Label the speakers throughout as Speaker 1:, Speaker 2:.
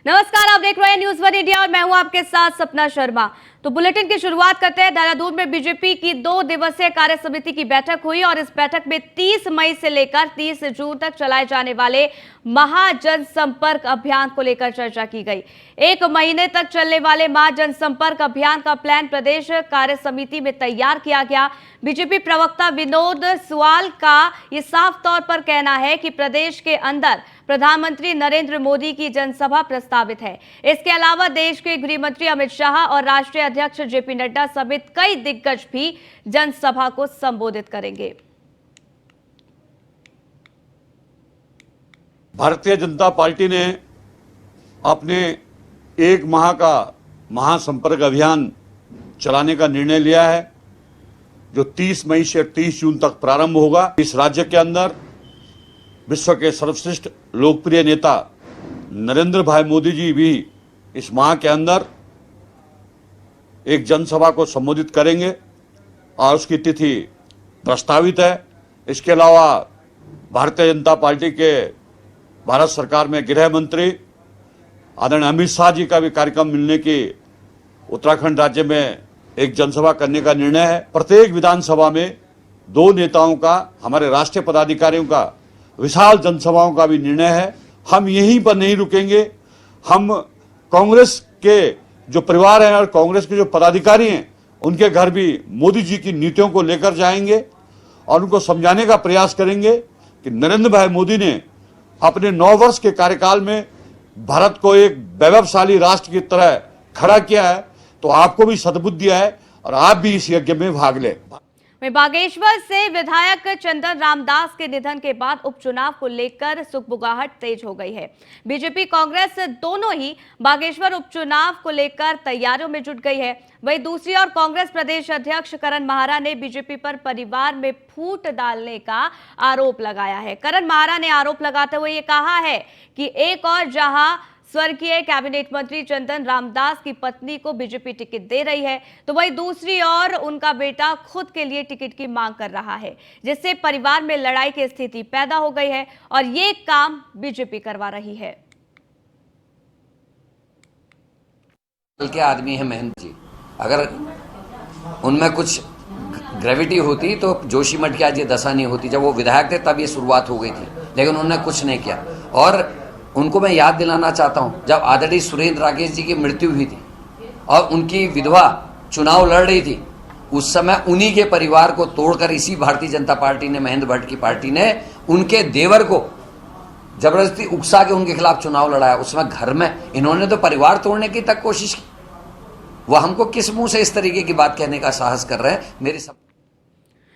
Speaker 1: नमस्कार, आप देख रहे हैं न्यूज वन इंडिया और मैं हूं आपके साथ सपना शर्मा। तो बुलेटिन की शुरुआत करते हैं। देहरादून में बीजेपी की 2 दिवसीय कार्य समिति की बैठक हुई और इस बैठक में 30 मई से लेकर 30 जून तक चलाए जाने वाले महाजनसंपर्क अभियान को लेकर चर्चा की गई। 1 महीने तक चलने वाले महाजनसंपर्क अभियान का प्लान प्रदेश कार्य समिति में तैयार किया गया। बीजेपी प्रवक्ता विनोद सुवाल का ये साफ तौर पर कहना है कि प्रदेश के अंदर प्रधानमंत्री नरेंद्र मोदी की जनसभा प्रस्तावित है। इसके अलावा देश के गृह मंत्री अमित शाह और राष्ट्रीय अध्यक्ष जेपी नड्डा समेत कई दिग्गज भी जनसभा को संबोधित करेंगे।
Speaker 2: भारतीय जनता पार्टी ने अपने 1 माह का महासंपर्क अभियान चलाने का निर्णय लिया है, जो 30 मई से 30 जून तक प्रारंभ होगा। इस राज्य के अंदर विश्व के सर्वश्रेष्ठ लोकप्रिय नेता नरेंद्र भाई मोदी जी भी इस माह के अंदर एक जनसभा को संबोधित करेंगे और उसकी तिथि प्रस्तावित है। इसके अलावा भारतीय जनता पार्टी के भारत सरकार में गृह मंत्री आदरणीय अमित शाह जी का भी कार्यक्रम मिलने की उत्तराखंड राज्य में एक जनसभा करने का निर्णय है। प्रत्येक विधानसभा में 2 नेताओं का, हमारे राष्ट्रीय पदाधिकारियों का विशाल जनसभाओं का भी निर्णय है। हम यहीं पर नहीं रुकेंगे। हम कांग्रेस के जो परिवार हैं और कांग्रेस के जो पदाधिकारी हैं, उनके घर भी मोदी जी की नीतियों को लेकर जाएंगे और उनको समझाने का प्रयास करेंगे कि नरेंद्र भाई मोदी ने अपने 9 वर्ष के कार्यकाल में भारत को एक वैभवशाली राष्ट्र की तरह खड़ा किया है। तो आपको भी सद्बुद्धि है और आप भी इस यज्ञ में भाग लें।
Speaker 1: बागेश्वर से विधायक चंदन रामदास के निधन के बाद उपचुनाव को लेकर सुगबुगाहट तेज हो गई है। बीजेपी कांग्रेस दोनों ही बागेश्वर उपचुनाव को लेकर तैयारियों में जुट गई है। वहीं दूसरी ओर कांग्रेस प्रदेश अध्यक्ष करण माहरा ने बीजेपी पर परिवार में फूट डालने का आरोप लगाया है। करण माहरा ने आरोप लगाते हुए ये कहा है कि एक और जहां स्वर्गीय कैबिनेट मंत्री चंदन रामदास की पत्नी को बीजेपी टिकट दे रही है, तो वहीं दूसरी ओर उनका बेटा खुद के लिए टिकट की मांग कर रहा है, जिससे परिवार में लड़ाई की स्थिति पैदा हो गई है और ये काम बीजेपी करवा रही है।
Speaker 3: के आदमी है महेंद्र जी, अगर उनमें कुछ ग्रेविटी होती तो जोशीमठ की आज ये दशा नहीं होती। जब वो विधायक थे तब ये शुरुआत हो गई थी, लेकिन उन्होंने कुछ नहीं किया। और उनको मैं याद दिलाना चाहता हूं, जब आदरणीय सुरेंद्र राकेश जी की मृत्यु हुई थी और उनकी विधवा चुनाव लड़ रही थी, उस समय उन्हीं के परिवार को तोड़कर इसी भारतीय जनता पार्टी ने, महेंद्र भट्ट की पार्टी ने, उनके देवर को जबरदस्ती उकसा के उनके खिलाफ चुनाव लड़ाया। उसमें घर में इन्होंने तो परिवार तोड़ने की तक कोशिश की। वह हमको किस मुंह से इस तरीके की बात कहने का साहस कर रहे हैं? मेरे सब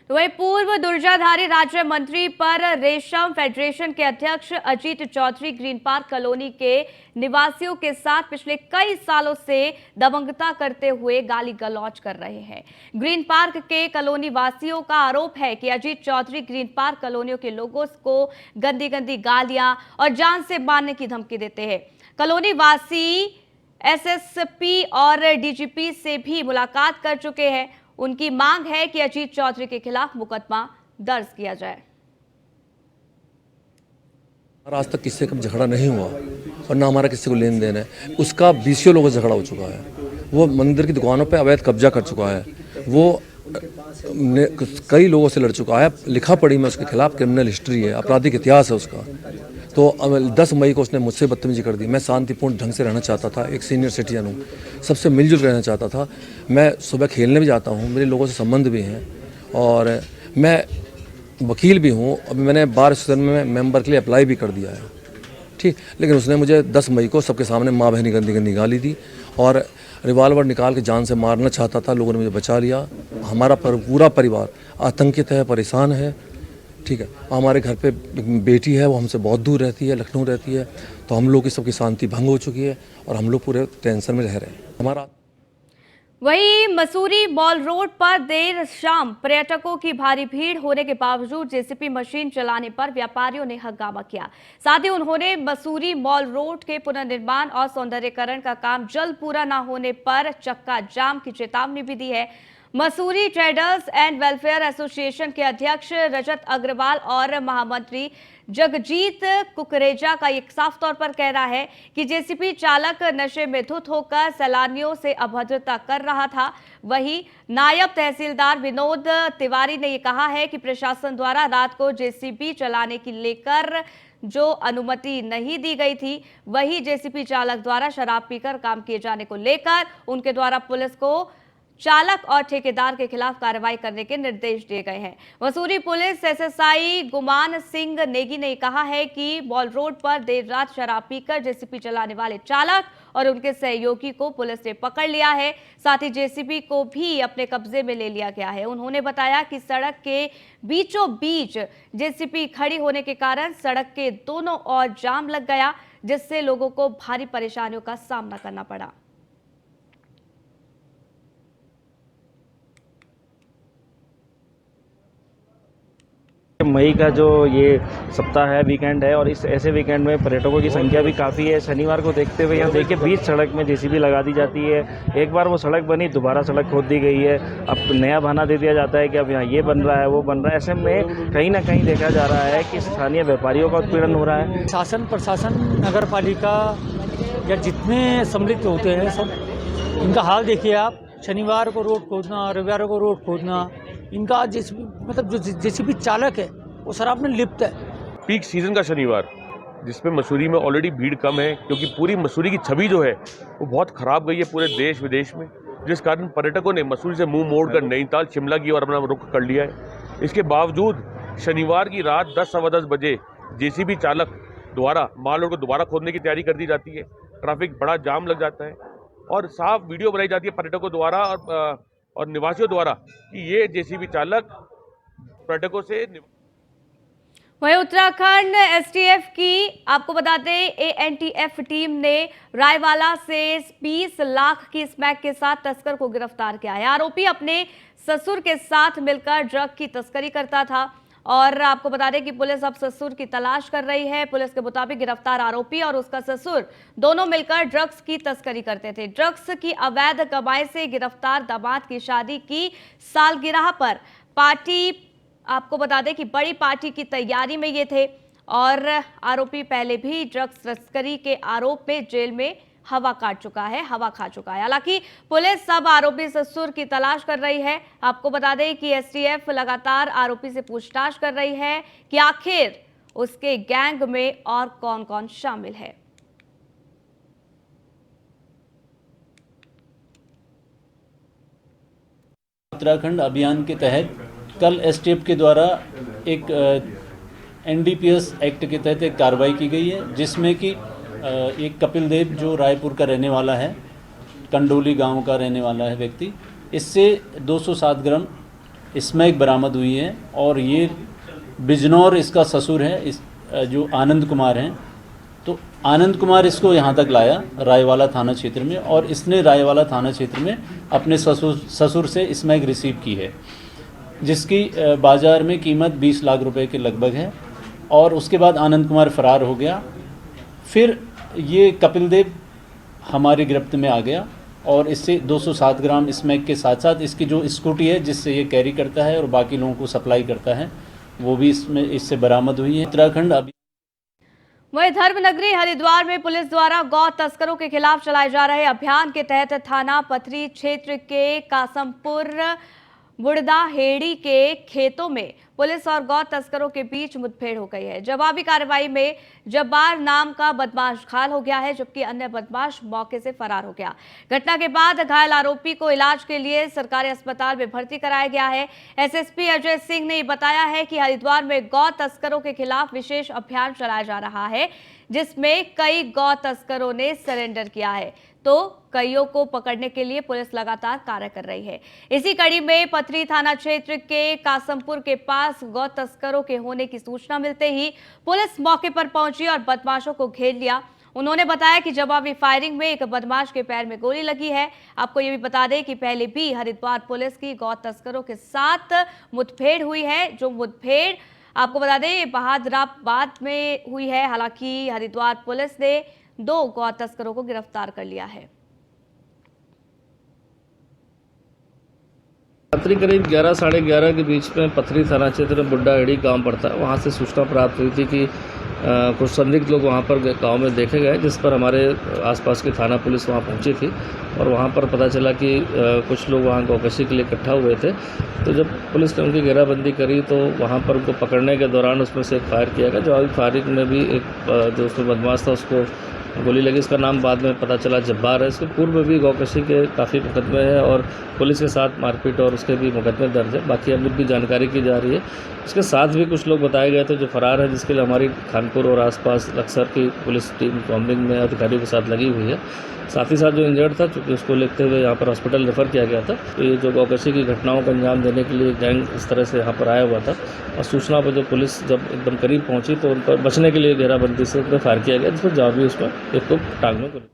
Speaker 1: तो वही पूर्व दुर्जाधारी राज्य मंत्री पर रेशम फेडरेशन के अध्यक्ष Ajit Chaudhary Green Park Colony के निवासियों के साथ पिछले कई सालों से दबंगता करते हुए गाली गलौज कर रहे हैं। ग्रीन पार्क के कॉलोनी वासियों का आरोप है कि अजीत चौधरी ग्रीन पार्क कॉलोनियों के लोगों को गंदी गंदी गालियां और जान से मारने की धमकी देते हैं। कॉलोनी वासी एसएसपी और डीजीपी से भी मुलाकात कर चुके हैं। उनकी मांग है कि अजीत चौधरी के खिलाफ मुकदमा दर्ज किया जाए।
Speaker 4: आज तक किसी का झगड़ा नहीं हुआ और ना हमारा किसी को लेन देन है। उसका 20 लोगों से झगड़ा हो चुका है। वो मंदिर की दुकानों पे अवैध कब्जा कर चुका है। वो कई लोगों से लड़ चुका है। लिखा पढ़ी में उसके खिलाफ क्रिमिनल हिस्ट्री है, आपराधिक इतिहास है उसका। तो 10 मई को उसने मुझसे बदतमीजी कर दी। मैं शांतिपूर्ण ढंग से रहना चाहता था, एक सीनियर सिटीजन हूँ, सबसे मिलजुल रहना चाहता था। मैं सुबह खेलने भी जाता हूँ, मेरे लोगों से संबंध भी हैं और मैं वकील भी हूँ। अभी मैंने बार एसोसिएशन में मेंबर के लिए अप्लाई भी कर दिया है, ठीक। लेकिन उसने मुझे 10 मई को सबके सामने माँ बहनी गंदी गंदी गाली दी और रिवाल्वर निकाल के जान से मारना चाहता था। लोगों ने मुझे बचा लिया। हमारा पूरा परिवार आतंकित है, परेशान है, ठीक है। हमारे घर पे बेटी है, वो हमसे बहुत दूर रहती है, लखनऊ रहती है। तो हम लोग की सबकी शांति भंग हो चुकी है और हम लोग पूरे टेंशन में रह रहे हैं। हमारा
Speaker 1: वहीं मसूरी मॉल रोड पर देर शाम पर्यटकों की भारी भीड़ होने के बावजूद जेसीबी मशीन चलाने पर व्यापारियों ने हंगामा किया। साथ ही उन्होंने मसूरी मॉल रोड के पुनर्निर्माण और सौंदर्यीकरण का काम जल्द पूरा न होने पर चक्का जाम की चेतावनी भी दी है। Mussoorie traders and welfare association के अध्यक्ष रजत अग्रवाल और महामंत्री जगजीत कुकरेजा का एक साफ तौर पर कहना है कि जेसीबी चालक नशे में धुत होकर सैलानियों से अभद्रता कर रहा था। वहीं नायब तहसीलदार विनोद तिवारी ने यह कहा है कि प्रशासन द्वारा रात को जेसीबी चलाने की लेकर जो अनुमति नहीं दी गई थी, वही जेसीबी चालक द्वारा शराब पीकर काम किए जाने को लेकर उनके द्वारा पुलिस को चालक और ठेकेदार के खिलाफ कार्रवाई करने के निर्देश दिए गए हैं। मसूरी पुलिस एसएसआई गुमान सिंह नेगी ने कहा है कि बॉल रोड पर देर रात शराब पीकर जेसीबी चलाने वाले चालक और उनके सहयोगी को पुलिस ने पकड़ लिया है। साथ ही जेसीबी को भी अपने कब्जे में ले लिया गया है। उन्होंने बताया कि सड़क के बीचों बीच जेसीबी खड़ी होने के कारण सड़क के दोनों ओर जाम लग गया, जिससे लोगों को भारी परेशानियों का सामना करना पड़ा।
Speaker 5: मई का जो ये सप्ताह है, वीकेंड है, और इस ऐसे वीकेंड में पर्यटकों की संख्या भी काफ़ी है। शनिवार को देखते हुए यहाँ देखिए बीच सड़क में जेसीबी लगा दी जाती है। एक बार वो सड़क बनी, दोबारा सड़क खोद दी गई है। अब तो नया बहाना दे दिया जाता है कि अब यहाँ ये बन रहा है, वो बन रहा है। ऐसे में कहीं ना कहीं देखा जा रहा है कि स्थानीय व्यापारियों का उत्पीड़न हो रहा है।
Speaker 6: शासन प्रशासन नगर पालिका या जितने सम्मिलित होते हैं सब, इनका हाल देखिए आप। शनिवार को रोड खोदना, रविवार को रोड खोदना, इनका मतलब जो जेसीबी चालक है वो शराब में लिप्त है।
Speaker 7: पीक सीजन का शनिवार, जिसमें मसूरी में ऑलरेडी भीड़ कम है, क्योंकि पूरी मसूरी की छवि जो है वो बहुत खराब गई है पूरे देश विदेश में, जिस कारण पर्यटकों ने मसूरी से मुंह मोड़कर नैनीताल, शिमला की ओर अपना रुख कर लिया है। इसके बावजूद शनिवार की रात 10 सवा 10 बजे जेसीबी चालक द्वारा माल रोड को दोबारा खोदने की तैयारी कर दी जाती है। ट्रैफिक बड़ा जाम लग जाता है और साफ वीडियो बनाई जाती है पर्यटकों द्वारा और निवासियों द्वारा कि ये जेसीबी चालक पर्यटकों से।
Speaker 1: वहीं उत्तराखंड एसटीएफ की आपको बता दें एएनटीएफ टीम ने रायवाला से 20 लाख की स्मैक के साथ तस्कर को गिरफ्तार किया है। आरोपी अपने ससुर के साथ मिलकर ड्रग की तस्करी करता था और आपको बता दें कि पुलिस अब ससुर की तलाश कर रही है। पुलिस के मुताबिक गिरफ्तार आरोपी और उसका ससुर दोनों मिलकर ड्रग्स की तस्करी करते थे। ड्रग्स की अवैध कमाई से गिरफ्तार दामाद की शादी की सालगिरह पर पार्टी, आपको बता दें कि बड़ी पार्टी की तैयारी में ये थे और आरोपी पहले भी ड्रग्स तस्करी के आरोप में जेल में हवा खा चुका है। हालांकि पुलिस अब आरोपी ससुर की तलाश कर रही है। आपको बता दें कि एसटीएफ लगातार आरोपी से पूछताछ कर रही है कि आखिर उसके गैंग में और कौन कौन शामिल है।
Speaker 8: उत्तराखंड अभियान के तहत कल एसटीएफ के द्वारा एक एनडीपीएस एक्ट के तहत एक कार्रवाई की गई है, जिसमें कि एक कपिल देव जो रायपुर का रहने वाला है, कंडोली गांव का रहने वाला है व्यक्ति, इससे 207 ग्राम स्मैक बरामद हुई है और ये बिजनौर इसका ससुर है, इस जो आनंद कुमार हैं। तो आनंद कुमार इसको यहाँ तक लाया रायवाला थाना क्षेत्र में और इसने रायवाला थाना क्षेत्र में अपने ससुर से स्मैक रिसीव की है, जिसकी बाज़ार में कीमत 20 लाख रुपए के लगभग है। और उसके बाद आनंद कुमार फरार हो गया। फिर ये कपिल देव हमारी गिरफ्त में आ गया और इससे 207 ग्राम स्मैक के साथ साथ इसकी जो स्कूटी है जिससे ये कैरी करता है और बाकी लोगों को सप्लाई करता है, वो भी इससे बरामद हुई है। उत्तराखंड अभी
Speaker 1: वहीं धर्मनगरी हरिद्वार में पुलिस द्वारा गौ तस्करों के खिलाफ चलाए जा रहे अभियान के तहत थाना पथरी क्षेत्र के कासमपुर बुड़दा हेड़ी के खेतों में पुलिस और गौ तस्करों के बीच मुठभेड़ हो गई है। जवाबी कार्रवाई में जब्बार नाम का बदमाश घायल हो गया है, जबकि अन्य बदमाश मौके से फरार हो गया। घटना के बाद घायल आरोपी को इलाज के लिए सरकारी अस्पताल में भर्ती कराया गया है। एसएसपी अजय सिंह ने बताया है कि हरिद्वार में गौ तस्करों के खिलाफ विशेष अभियान चलाया जा रहा है, जिसमें कई गौ तस्करों ने सरेंडर किया है, तो कईयों को पकड़ने के लिए पुलिस लगातार कार्य कर रही है। इसी कड़ी में पथरी थाना क्षेत्र के कासमपुर के पास गौ तस्करों के होने की सूचना मिलते ही पुलिस मौके पर पहुंची और बदमाशों को घेर लिया। उन्होंने बताया कि जवाबी फायरिंग में एक बदमाश के पैर में गोली लगी है। आपको ये भी बता दें कि पहले भी हरिद्वार पुलिस की गौ तस्करों के साथ मुठभेड़ हुई है, जो मुठभेड़ आपको बता दें बहादुराबाद में हुई है। हालांकि हरिद्वार पुलिस ने 2 गौ तस्करों को गिरफ्तार कर लिया है।
Speaker 9: रात्रि करीब 11 साढ़े 11 के बीच में पथरी थाना क्षेत्र में बुड्ढा एड़ी गांव पड़ता है। वहां से सूचना प्राप्त हुई थी कि कुछ संदिग्ध लोग वहां पर गांव में देखे गए, जिस पर हमारे आसपास की थाना पुलिस वहां पहुंची थी और वहां पर पता चला कि कुछ लोग वहां गौकशी के लिए इकट्ठा हुए थे। तो जब पुलिस ने उनकी घेराबंदी करी तो वहां पर उनको पकड़ने के दौरान उसमें से एक फायर किया गया। जवाबी फायरिंग में भी एक जो उसमें बदमाश था उसको गोली लगी। इसका नाम बाद में पता चला जब्बार है। इसके पूर्व भी गौकशी के काफ़ी मुकदमे हैं और पुलिस के साथ मारपीट और उसके भी मुकदमे दर्ज है। बाकी अभी भी जानकारी की जा रही है। इसके साथ भी कुछ लोग बताए गए थे जो फरार है, जिसके लिए हमारी खानपुर और आसपास लक्सर की पुलिस टीम कॉम्बिंग में अधिकारियों के साथ लगी हुई है। साथ ही साथ जो इंजर्ड था, चूँकि उसको लेते हुए यहाँ पर हॉस्पिटल रेफर किया गया था। तो ये जो गौकशी की घटनाओं को अंजाम देने के लिए गैंग इस तरह से यहाँ पर आया हुआ था और सूचना पर जो पुलिस जब एकदम करीब पहुँची तो उन पर बचने के लिए घेराबंदी से उन पर फायर किया गया, जिसमें जवाबी उसमें एक को टांग में गोली।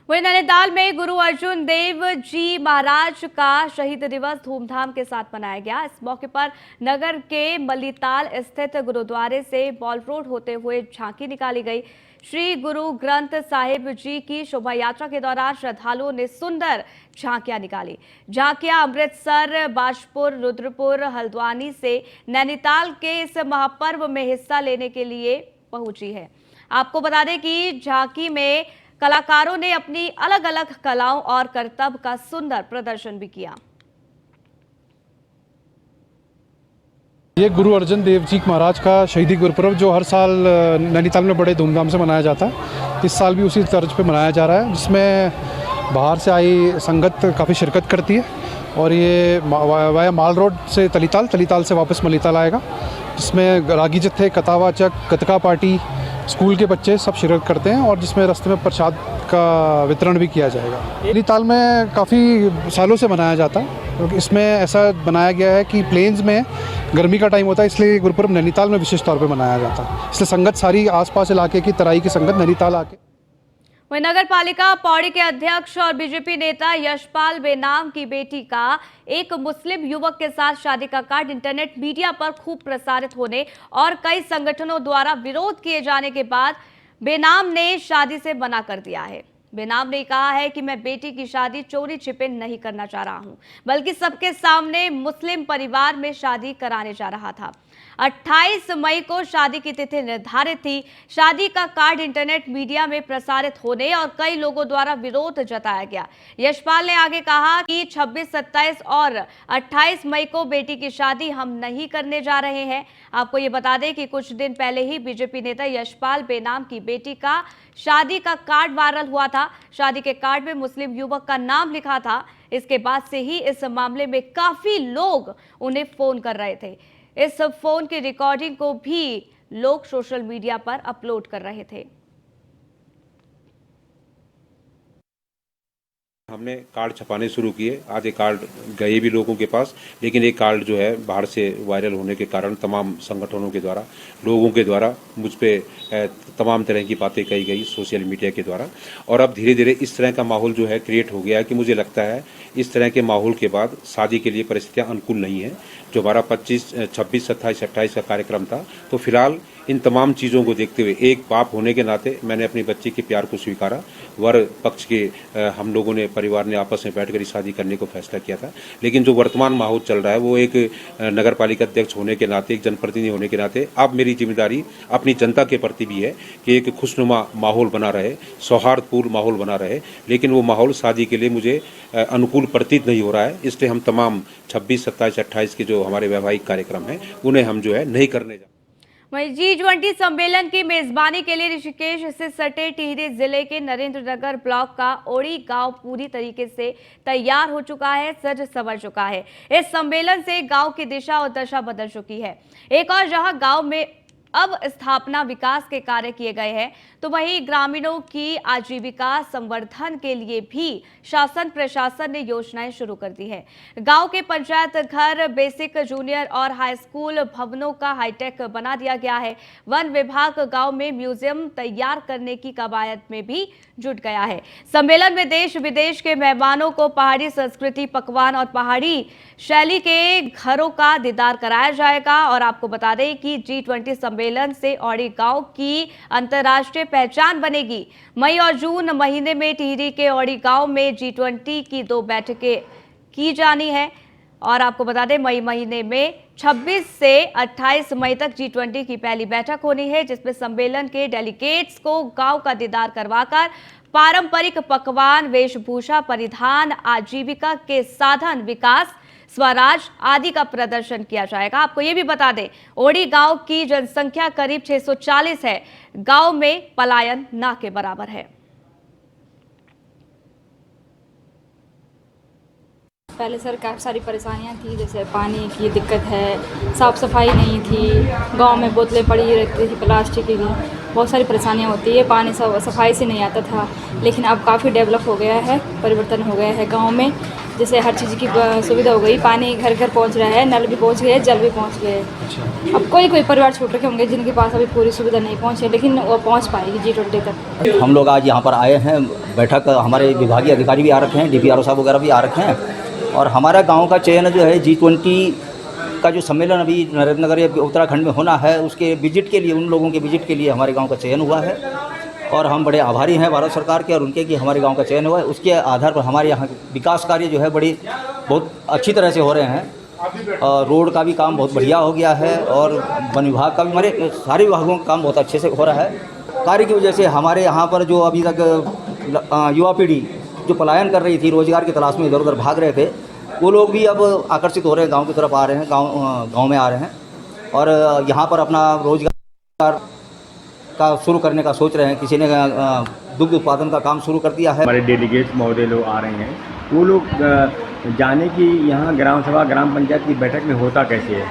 Speaker 1: वहीं नैनीताल में गुरु अर्जुन देव जी महाराज का शहीद दिवस धूमधाम के साथ मनाया गया। इस मौके पर नगर के मलीताल स्थित गुरुद्वारे से बॉल रोड होते हुए झांकी निकाली गई। श्री गुरु ग्रंथ साहिब जी की शोभा यात्रा के दौरान श्रद्धालुओं ने सुंदर झांकियां निकाली। झांकियां अमृतसर, बाजपुर, रुद्रपुर, हल्द्वानी से नैनीताल के इस महापर्व में हिस्सा लेने के लिए पहुंची है। आपको बता दें कि झांकी में कलाकारों ने अपनी अलग अलग कलाओं और करतब का सुंदर प्रदर्शन भी किया।
Speaker 10: ये गुरु अर्जुन देव जी महाराज का शहीदी गुरुपर्व जो हर साल नैनीताल में बड़े धूमधाम से मनाया जाता है, इस साल भी उसी तर्ज पे मनाया जा रहा है, जिसमें बाहर से आई संगत काफ़ी शिरकत करती है और ये वाया माल रोड से तलीताल से वापस मलीताल आएगा, जिसमें रागी जत्थे, कथावाचक, गतका पार्टी, स्कूल के बच्चे सब शिरकत करते हैं और जिसमें रास्ते में प्रसाद का वितरण भी किया जाएगा। नैनीताल में काफ़ी सालों से मनाया जाता है क्योंकि इसमें ऐसा बनाया गया है कि प्लेन्स में गर्मी का टाइम होता है, इसलिए गुरुपर्व नैनीताल में विशेष तौर पे मनाया जाता है। इसलिए संगत सारी आसपास इलाके की तराई की संगत नैनीताल आके।
Speaker 1: वहीं नगर पालिका पौड़ी के अध्यक्ष और बीजेपी नेता यशपाल बेनाम की बेटी का एक मुस्लिम युवक के साथ शादी का कार्ड इंटरनेट मीडिया पर खूब प्रसारित होने और कई संगठनों द्वारा विरोध किए जाने के बाद बेनाम ने शादी से मना कर दिया है। बेनाम ने कहा है कि मैं बेटी की शादी चोरी छिपे नहीं करना चाह रहा हूं, बल्कि सबके सामने मुस्लिम परिवार में शादी कराने जा रहा था। 28 मई को शादी की तिथि निर्धारित थी। शादी का कार्ड इंटरनेट मीडिया में प्रसारित होने और कई लोगों द्वारा विरोध जताया गया। यशपाल ने आगे कहा कि 26, 27 और 28 मई को बेटी की शादी हम नहीं करने जा रहे हैं। आपको ये बता दें कि कुछ दिन पहले ही बीजेपी नेता यशपाल बेनाम की बेटी का शादी का कार्ड वायरल हुआ था। शादी के कार्ड में मुस्लिम युवक का नाम लिखा था। इसके बाद से ही इस मामले में काफी लोग उन्हें फोन कर रहे थे। इस फोन की रिकॉर्डिंग को भी लोग सोशल मीडिया पर अपलोड कर रहे थे।
Speaker 11: हमने कार्ड छपाने शुरू किए। आधे कार्ड गए भी लोगों के पास, लेकिन एक कार्ड जो है बाहर से वायरल होने के कारण तमाम संगठनों के द्वारा, लोगों के द्वारा मुझ पे तमाम तरह की बातें कही गई सोशल मीडिया के द्वारा। और अब धीरे धीरे इस तरह का माहौल जो है क्रिएट हो गया है कि मुझे लगता है इस तरह के माहौल के बाद शादी के लिए परिस्थितियां अनुकूल नहीं है। जो हमारा 25, 26, 27, 28 का कार्यक्रम था, तो फिलहाल इन तमाम चीज़ों को देखते हुए एक बाप होने के नाते मैंने अपनी बच्ची के प्यार को स्वीकारा। वर पक्ष के हम लोगों ने, परिवार ने आपस में बैठकर शादी करने को फैसला किया था। लेकिन जो वर्तमान माहौल चल रहा है वो एक नगर पालिका अध्यक्ष होने के नाते, एक जनप्रतिनिधि होने के नाते अब मेरी जिम्मेदारी अपनी जनता के प्रति भी है कि एक खुशनुमा माहौल बना रहे, सौहार्दपूर्ण माहौल बना रहे। लेकिन वो माहौल शादी के लिए मुझे अनुकूल प्रतीत नहीं हो रहा है। इसलिए हम तमाम 26, 27, 28 के जो हमारे वैवाहिक कार्यक्रम हैं उन्हें हम जो है नहीं करने जा।
Speaker 1: वहीं G20 सम्मेलन की मेजबानी के लिए ऋषिकेश से सटे टिहरी जिले के नरेंद्रनगर ब्लॉक का ओड़ी गांव पूरी तरीके से तैयार हो चुका है, सज संवर चुका है। इस सम्मेलन से गांव की दिशा और दशा बदल चुकी है। एक और जहां गांव में अब स्थापना विकास के कार्य किए गए हैं, तो वहीं ग्रामीणों की आजीविका संवर्धन के लिए भी शासन प्रशासन ने योजनाएं शुरू कर दी है। गांव के पंचायत घर, बेसिक, जूनियर और हाई स्कूल भवनों का हाईटेक बना दिया गया है। वन विभाग गांव में म्यूजियम तैयार करने की कवायद में भी जुट गया है। सम्मेलन में देश विदेश के मेहमानों को पहाड़ी संस्कृति, पकवान और पहाड़ी शैली के घरों का दीदार कराया जाएगा। और आपको बता दें कि G20 सम्मेलन से औड़ी गांव की अंतर्राष्ट्रीय पहचान बनेगी। मई और जून महीने में टिहरी के औड़ी गांव में G20 की 2 बैठकें की जानी है। और आपको बता दें मई महीने में 26 से 28 मई तक G20 की पहली बैठक होनी है, जिसमें सम्मेलन के डेलीगेट्स को गांव का दीदार करवाकर पारंपरिक पकवान, वेशभूषा, परिधान, आजीविका के साधन, विकास, स्वराज आदि का प्रदर्शन किया जाएगा। आपको ये भी बता दें, ओड़ी गांव की जनसंख्या करीब 640 है। गांव में पलायन ना के बराबर है।
Speaker 12: पहले सर काफ़ी सारी परेशानियां थी, जैसे पानी की दिक्कत है, साफ़ सफाई नहीं थी, गांव में बोतलें पड़ी रहती थी प्लास्टिक की, बहुत सारी परेशानियां होती है, पानी सफाई से नहीं आता था। लेकिन अब काफ़ी डेवलप हो गया है, परिवर्तन हो गया है गांव में, जैसे हर चीज़ की सुविधा हो गई, पानी घर घर पहुंच रहा है, नल भी पहुंच गए, जल भी पहुंच गए। अब कोई परिवार छूट रखे होंगे जिनके पास अभी पूरी सुविधा नहीं पहुँचे, लेकिन वो पहुँच पाएगी G20 तक।
Speaker 13: हम लोग आज यहाँ पर आए हैं, बैठक हमारे विभागीय अधिकारी भी आ रखे हैं, DPRO साहब वगैरह भी आ रखे हैं, और हमारा गांव का चयन जो है G20 का जो सम्मेलन अभी नरेंद्रनगर या उत्तराखंड में होना है, उसके विजिट के लिए, उन लोगों के विजिट के लिए हमारे गांव का चयन हुआ है। और हम बड़े आभारी हैं भारत सरकार के और उनके कि हमारे गांव का चयन हुआ है। उसके आधार पर हमारे यहाँ विकास कार्य जो है बहुत अच्छी तरह से हो रहे हैं। रोड का भी काम बहुत बढ़िया हो गया है और वन विभाग का भी, हमारे सारे विभागों का काम बहुत अच्छे से हो रहा है। कार्य की वजह से हमारे यहाँ पर जो अभी तक युवा पीढ़ी जो पलायन कर रही थी, रोजगार की तलाश में इधर उधर भाग रहे थे, वो लोग भी अब आकर्षित हो रहे हैं, गांव की तरफ आ रहे हैं, गांव में आ रहे हैं और यहाँ पर अपना रोजगार का शुरू करने का सोच रहे हैं। किसी ने दुग्ध उत्पादन का काम शुरू कर दिया है।
Speaker 14: हमारे डेलीगेट्स महोदय लोग आ रहे हैं, वो लोग जाने कि यहाँ ग्राम सभा, ग्राम पंचायत की बैठक में होता कैसे है,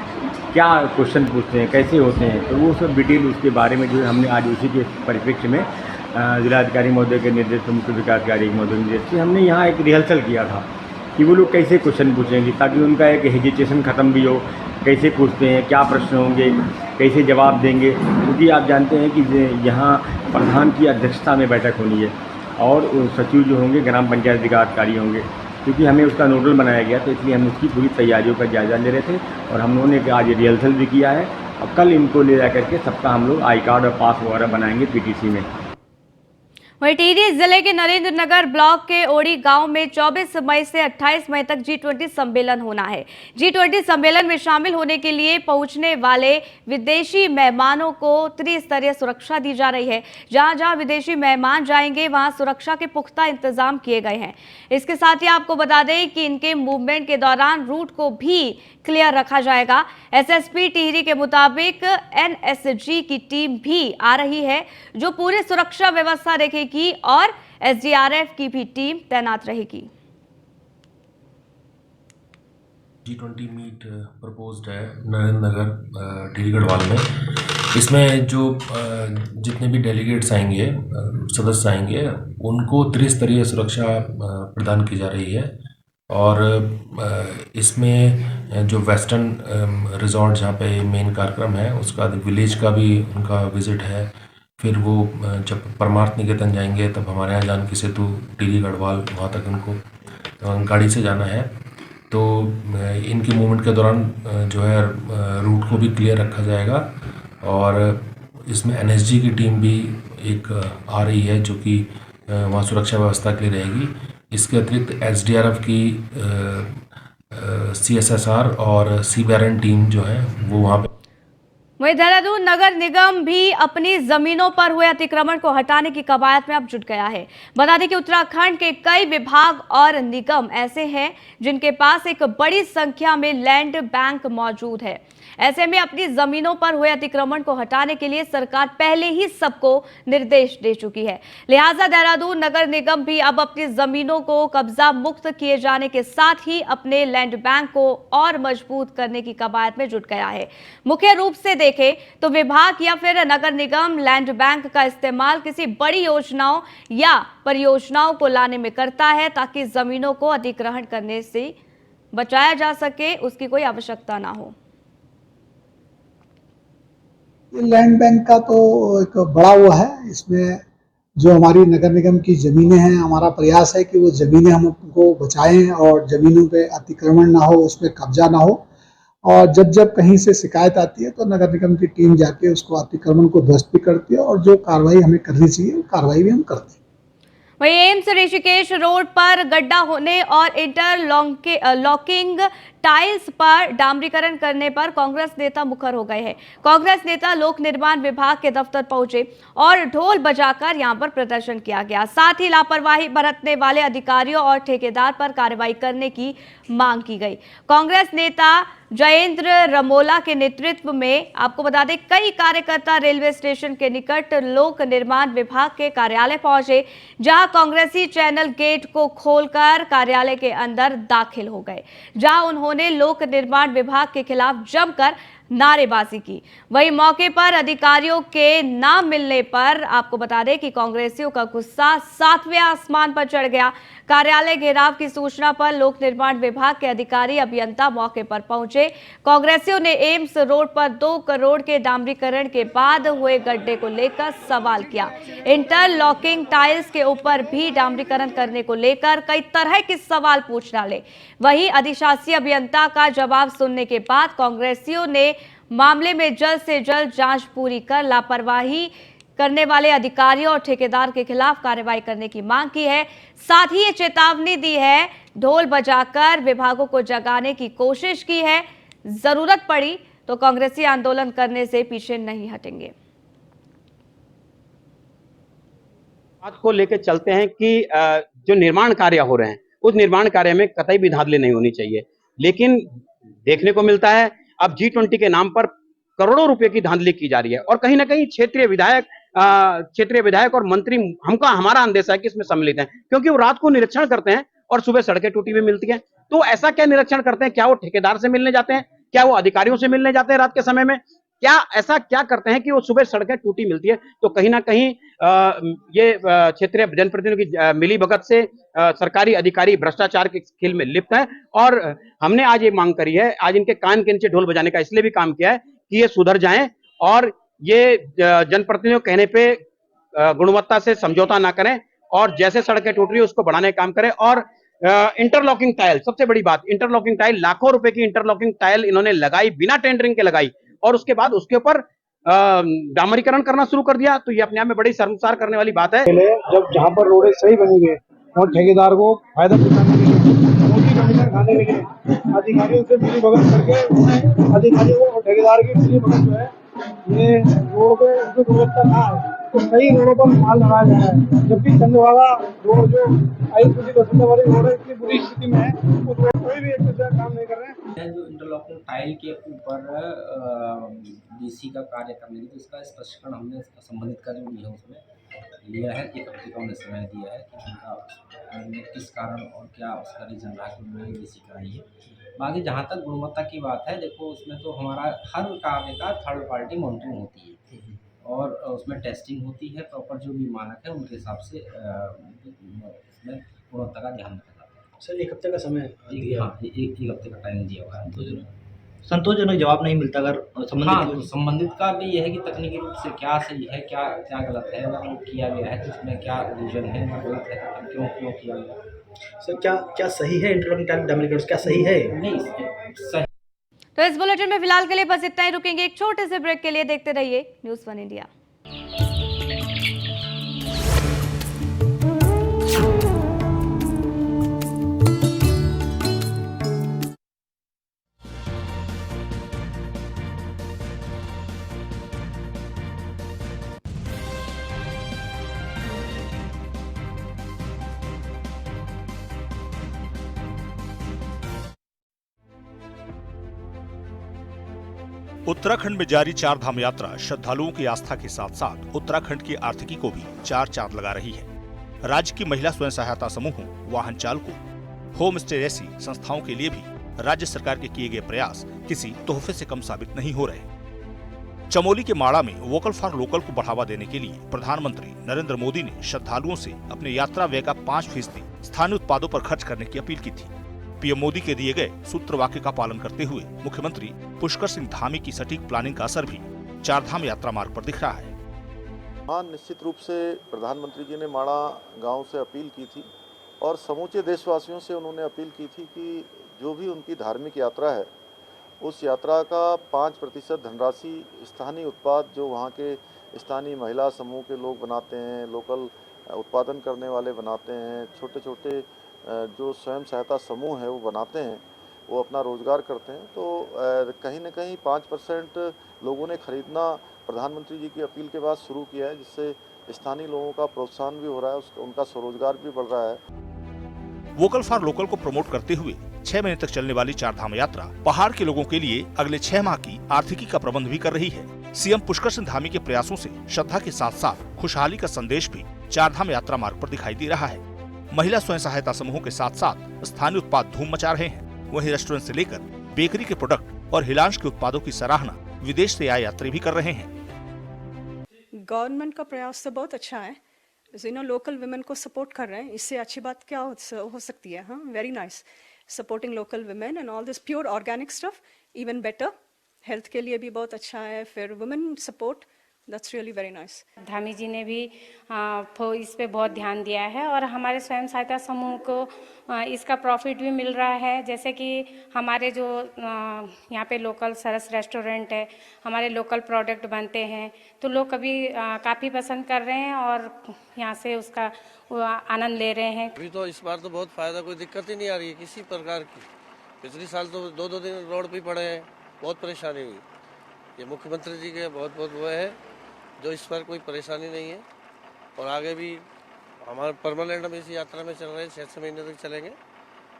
Speaker 14: क्या क्वेश्चन पूछते हैं, कैसे होते हैं, तो वो सब डिटेल उसके बारे में जो है हमने आज उसी के परिप्रेक्ष्य में जिलाधिकारी महोदय के निर्देश पर, मुख्य विकास अधिकारी महोदय के निर्देश से हमने यहाँ एक रिहर्सल किया था कि वो लोग कैसे क्वेश्चन पूछेंगे, ताकि उनका एक हेजिटेशन ख़त्म भी हो, कैसे पूछते हैं, क्या प्रश्न होंगे, कैसे जवाब देंगे। क्योंकि आप जानते हैं कि यहाँ प्रधान की अध्यक्षता में बैठक होनी है और सचिव जो होंगे ग्राम पंचायत विकास अधिकारी होंगे, क्योंकि हमें उसका नोडल बनाया गया, तो इसलिए हम उसकी पूरी तैयारियों का जायज़ा ले रहे थे और हम लोगों ने आज रिहर्सल भी किया है। अब कल इनको ले जा करके सबका हम लोग आई कार्ड और पास वगैरह बनाएंगे PTC में।
Speaker 1: वहीं टिहरी जिले के नरेंद्रनगर ब्लॉक के ओड़ी गांव में 24 मई से 28 मई तक G20 सम्मेलन होना है। G20 सम्मेलन में शामिल होने के लिए पहुंचने वाले विदेशी मेहमानों को त्रिस्तरीय सुरक्षा दी जा रही है। जहां जहां विदेशी मेहमान जाएंगे वहां सुरक्षा के पुख्ता इंतजाम किए गए हैं। इसके साथ ही आपको बता दें कि इनके मूवमेंट के दौरान रूट को भी क्लियर रखा जाएगा। SSP टिहरी के मुताबिक NSG की टीम भी आ रही है, जो पूरी सुरक्षा व्यवस्था देखेगी और SDRF की भी टीम तैनात रहेगी।
Speaker 15: G20 मीट प्रपोज्ड है नरेंद्रनगर टिहरी गढ़वाल में। इसमें जो जितने भी डेलीगेट्स आएंगे, सदस्य आएंगे, उनको त्रिस्तरीय सुरक्षा प्रदान की जा रही है और इसमें जो वेस्टर्न रिजॉर्ट जहाँ पे मेन कार्यक्रम है, उसका विलेज का भी उनका विजिट है। फिर वो जब परमार्थ निकेतन जाएंगे तब हमारे यहाँ जानकी सेतु टिहरी गढ़वाल वहाँ तक उनको गाड़ी से जाना है। तो इनकी मूवमेंट के दौरान जो है रूट को भी क्लियर रखा जाएगा और इसमें NSG की टीम भी एक आ रही है, जो कि वहाँ सुरक्षा व्यवस्था के लिए रहेगी। इसके अतिरिक्त SDRF की CSSR और CBRN टीम जो है वो वहाँ पे।
Speaker 1: वहीं देहरादून नगर निगम भी अपनी जमीनों पर हुए अतिक्रमण को हटाने की कवायद में अब जुट गया है। बता दें कि उत्तराखंड के कई विभाग और निगम ऐसे हैं जिनके पास एक बड़ी संख्या में लैंड बैंक मौजूद है। ऐसे में अपनी जमीनों पर हुए अतिक्रमण को हटाने के लिए सरकार पहले ही सबको निर्देश दे चुकी है। लिहाजा देहरादून नगर निगम भी अब अपनी जमीनों को कब्जा मुक्त किए जाने के साथ ही अपने लैंड बैंक को और मजबूत करने की कवायद में जुट गया है। मुख्य रूप से देखें तो विभाग या फिर नगर निगम लैंड बैंक का इस्तेमाल किसी बड़ी योजनाओं या परियोजनाओं को लाने में करता है, ताकि जमीनों को अधिग्रहण करने से बचाया जा सके, उसकी कोई आवश्यकता ना हो।
Speaker 16: लैंड बैंक का तो एक बड़ा हुआ है। इसमें जो हमारी नगर निगम की ज़मीनें हैं, हमारा प्रयास है कि वो ज़मीनें हम उनको बचाएं और ज़मीनों पे अतिक्रमण ना हो, उस पर कब्जा ना हो। और जब जब कहीं से शिकायत आती है तो नगर निगम की टीम जाके उसको अतिक्रमण को ध्वस्त भी करती है और जो कार्रवाई हमें करनी चाहिए वो कार्रवाई भी हम करते हैं।
Speaker 1: वहीं एम्स ऋषिकेश रोड पर गड्ढा होने और इंटरलॉकिंग टाइल्स पर डामरीकरण करने पर कांग्रेस नेता मुखर हो गए हैं। कांग्रेस नेता लोक निर्माण विभाग के दफ्तर पहुंचे और ढोल बजाकर यहां पर प्रदर्शन किया गया। साथ ही लापरवाही बरतने वाले अधिकारियों और ठेकेदार पर कार्रवाई करने की मांग की गई। कांग्रेस नेता जयेंद्र रमोला के नेतृत्व में आपको बता दें कई कार्यकर्ता रेलवे स्टेशन के निकट लोक निर्माण विभाग के कार्यालय पहुंचे, जहां कांग्रेसी चैनल गेट को खोलकर कार्यालय के अंदर दाखिल हो गए, जहां उन्होंने लोक निर्माण विभाग के खिलाफ जमकर नारेबाजी की। वहीं मौके पर अधिकारियों के ना मिलने पर आपको बता दें कि कांग्रेसियों का गुस्सा 7वें आसमान पर चढ़ गया। कार्यालय घेराव की सूचना पर लोक निर्माण विभाग के अधिकारी अभियंता मौके पर पहुंचे। कांग्रेसियों ने एम्स रोड पर 2 करोड़ के डामरीकरण के बाद हुए गड्ढे को लेकर सवाल किया। इंटरलॉकिंग टाइल्स के ऊपर भी डामरीकरण करने को लेकर कई तरह के सवाल पूछ डाले। वहीं अधिशासी अभियंता का जवाब सुनने के बाद कांग्रेसियों ने मामले में जल्द से जल्द जांच पूरी कर लापरवाही करने वाले अधिकारियों और ठेकेदार के खिलाफ कार्रवाई करने की मांग की है। साथ ही ये चेतावनी दी है, ढोल बजाकर विभागों को जगाने की कोशिश की है। जरूरत पड़ी तो कांग्रेसी आंदोलन करने से पीछे नहीं हटेंगे।
Speaker 17: बात को लेकर चलते हैं कि जो निर्माण कार्य हो रहे हैं उस निर्माण कार्य में कतई भी धांधली नहीं होनी चाहिए, लेकिन देखने को मिलता है अब G20 के नाम पर करोड़ों रुपए की धांधली की जा रही है और कहीं ना कहीं क्षेत्रीय विधायक और मंत्री हमारा अंदेशा है कि इसमें सम्मिलित हैं, क्योंकि वो रात को निरीक्षण करते हैं और सुबह सड़कें टूटी हुई मिलती हैं। तो ऐसा क्या निरीक्षण करते हैं? क्या वो ठेकेदार से मिलने जाते हैं? क्या वो अधिकारियों से मिलने जाते हैं रात के समय में? क्या करते हैं कि वो सुबह सड़कें टूटी मिलती है? तो कहीं ना कहीं ये क्षेत्रीय जनप्रतिनिधियों की मिलीभगत से सरकारी अधिकारी भ्रष्टाचार के खेल में लिप्त है और हमने आज ये मांग करी है, आज इनके कान के नीचे ढोल बजाने का इसलिए भी काम किया है कि ये सुधर जाएं और ये जनप्रतिनिधियों कहने पे गुणवत्ता से समझौता ना करें और जैसे सड़कें टूट रही है उसको बढ़ाने का काम करें। और इंटरलॉकिंग टाइल, सबसे बड़ी बात, इंटरलॉकिंग टाइल, लाखों रुपए की इंटरलॉकिंग टाइल इन्होंने लगाई, बिना टेंडरिंग के लगाई और उसके बाद उसके ऊपर डामरीकरण करना शुरू कर दिया। तो ये अपने आप में बड़ी शर्मसार करने वाली बात है।
Speaker 10: जब जहाँ पर रोडें सही बनी हुई है और ठेकेदार को फायदा पहुंचाने के लिए, मोटी कमीशन खाने के लिए अधिकारियों से मिलीभगत करके अधिकारियों को और ठेकेदार की मिलीभगत जो है ये रोड पे जो गुणवत्ता ना है तो कई रोडों पर माल लगाया जा रहा है, जबकि चंद्रभागा रोड जो आई वाली रोड है इतनी बुरी स्थिति में है उस रोड कोई भी एक काम नहीं कर रहे हैं।
Speaker 18: जो इंटरलॉकिंग टाइल के ऊपर डीसी का कार्य करने की, तो इसका स्पष्टीकरण हमने संबंधित का जो है उसमें लिया है। 1 हफ्ते का उन्हें समय दिया है कि उनका किस कारण और क्या उसका रीजन रहा कि उन्होंने डीसी कराई है। बाकी जहाँ तक गुणवत्ता की बात है, देखो उसमें तो हमारा हर कार्य का थर्ड पार्टी मॉनिटरिंग होती है और उसमें टेस्टिंग होती है, प्रॉपर जो भी मानक है उनके हिसाब से उसमें गुणवत्ता का ध्यान रखा जाता है।
Speaker 19: सर 1 हफ्ते का समय
Speaker 18: एक हफ्ते का टाइम दिया हुआ है।
Speaker 19: संतोषजनक जवाब नहीं मिलता अगर
Speaker 18: संबंधित का भी यह है कि तकनीकी रूप से क्या सही है, क्या गलत है, अगर किया गया है तो उसमें क्या रीजन है, गलत है तो क्यों किया गया।
Speaker 19: सर क्या सही है इंटरलॉकिंग टाइल डामरीकरण, क्या सही है?
Speaker 18: नहीं सही।
Speaker 1: तो इस बुलेटिन में फिलहाल के लिए बस इतना ही, रुकेंगे एक छोटे से ब्रेक के लिए। देखते रहिए न्यूज़ 1 इंडिया।
Speaker 20: उत्तराखंड में जारी 4 धाम यात्रा श्रद्धालुओं की आस्था के साथ साथ उत्तराखंड की आर्थिकी को भी 4 चांद लगा रही है। राज्य की महिला स्वयं सहायता समूहों, वाहन चालकों, होम स्टे जैसी संस्थाओं के लिए भी राज्य सरकार के किए गए प्रयास किसी तोहफे से कम साबित नहीं हो रहे। चमोली के माड़ा में वोकल फॉर लोकल को बढ़ावा देने के लिए प्रधानमंत्री नरेंद्र मोदी ने श्रद्धालुओं से अपने यात्रा व्यय का 5% स्थानीय उत्पादों पर खर्च करने की अपील की थी। पीएम मोदी के दिए गए सूत्र वाक्य का पालन करते हुए मुख्यमंत्री पुष्कर सिंह धामी की सटीक प्लानिंग का असर भी 4 धाम यात्रा मार्ग पर दिख रहा है।
Speaker 21: हाँ, निश्चित रूप से प्रधानमंत्री जी ने माड़ा गांव से अपील की थी और समूचे देशवासियों से उन्होंने अपील की थी कि जो भी उनकी धार्मिक यात्रा है उस यात्रा का 5% धनराशि स्थानीय उत्पाद जो वहाँ के स्थानीय महिला समूह के लोग बनाते हैं, लोकल उत्पादन करने वाले बनाते हैं, छोटे छोटे जो स्वयं सहायता समूह है वो बनाते हैं, वो अपना रोज़गार करते हैं। तो कहीं न कहीं 5% लोगों ने खरीदना प्रधानमंत्री जी की अपील के बाद शुरू किया है, जिससे स्थानीय लोगों का प्रोत्साहन भी हो रहा है, उनका स्वरोजगार भी बढ़ रहा है।
Speaker 20: वोकल फॉर लोकल को प्रमोट करते हुए 6 महीने तक चलने वाली चारधाम यात्रा पहाड़ के लोगों के लिए अगले 6 माह की आर्थिकी का प्रबंध भी कर रही है। सीएम पुष्कर सिंह धामी के प्रयासों से श्रद्धा के साथ साथ खुशहाली का संदेश भी चारधाम यात्रा मार्ग पर दिखाई दे रहा है। महिला स्वयं सहायता समूहों के साथ साथ स्थानीय उत्पाद धूम मचा रहे हैं। वहीं रेस्टोरेंट से लेकर बेकरी के प्रोडक्ट और हिलांश के उत्पादों की सराहना विदेश से आए यात्री भी कर रहे हैं।
Speaker 2: गवर्नमेंट का प्रयास तो बहुत अच्छा है, लोकल वुमेन को सपोर्ट कर रहे हैं, इससे अच्छी बात क्या हो सकती है। हाँ, very nice, supporting local women and all this pure organic stuff, even better, health के लिए भी बहुत अच्छा है। फिर women support, that's really very nice.
Speaker 22: Dhami ji ने भी इस पे बहुत ध्यान दिया है और हमारे स्वयं सहायता समूह को इसका प्रॉफिट भी मिल रहा है। जैसे कि हमारे जो यहाँ पे लोकल सरस रेस्टोरेंट है, हमारे लोकल प्रोडक्ट बनते हैं, तो लोग कभी काफ़ी पसंद कर रहे हैं और यहाँ से उसका आनंद ले रहे हैं।
Speaker 9: अभी तो इस बार तो बहुत फ़ायदा, कोई दिक्कत ही नहीं आ रही है किसी प्रकार की। पिछले साल तो 2-2 दिन रोड पे पड़े हैं, बहुत परेशानी हुई। ये मुख्यमंत्री जी के बहुत बहुत वो है जो इस पर कोई परेशानी नहीं है और आगे भी हमारे परमानेंट हम इस यात्रा में चल रहे हैं, 6 महीने तक चलेंगे।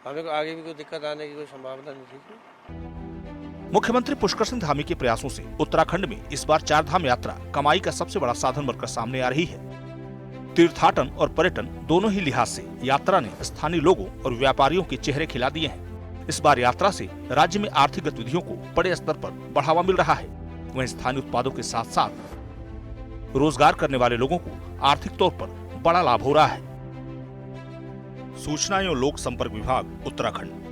Speaker 9: हमें को आगे भी कोई दिक्कत आने की कोई संभावना नहीं थी।
Speaker 20: मुख्यमंत्री पुष्कर सिंह धामी के प्रयासों से उत्तराखंड में इस बार चारधाम यात्रा कमाई का सबसे बड़ा साधन बनकर सामने आ रही है। तीर्थाटन और पर्यटन दोनों ही लिहाज से यात्रा ने स्थानीय लोगों और व्यापारियों के चेहरे खिला दिए हैं। इस बार यात्रा से राज्य में आर्थिक गतिविधियों को बड़े स्तर पर बढ़ावा मिल रहा है। वहीं स्थानीय उत्पादों के साथ साथ रोजगार करने वाले लोगों को आर्थिक तौर पर बड़ा लाभ हो रहा है। सूचना एवं लोक संपर्क विभाग, उत्तराखंड।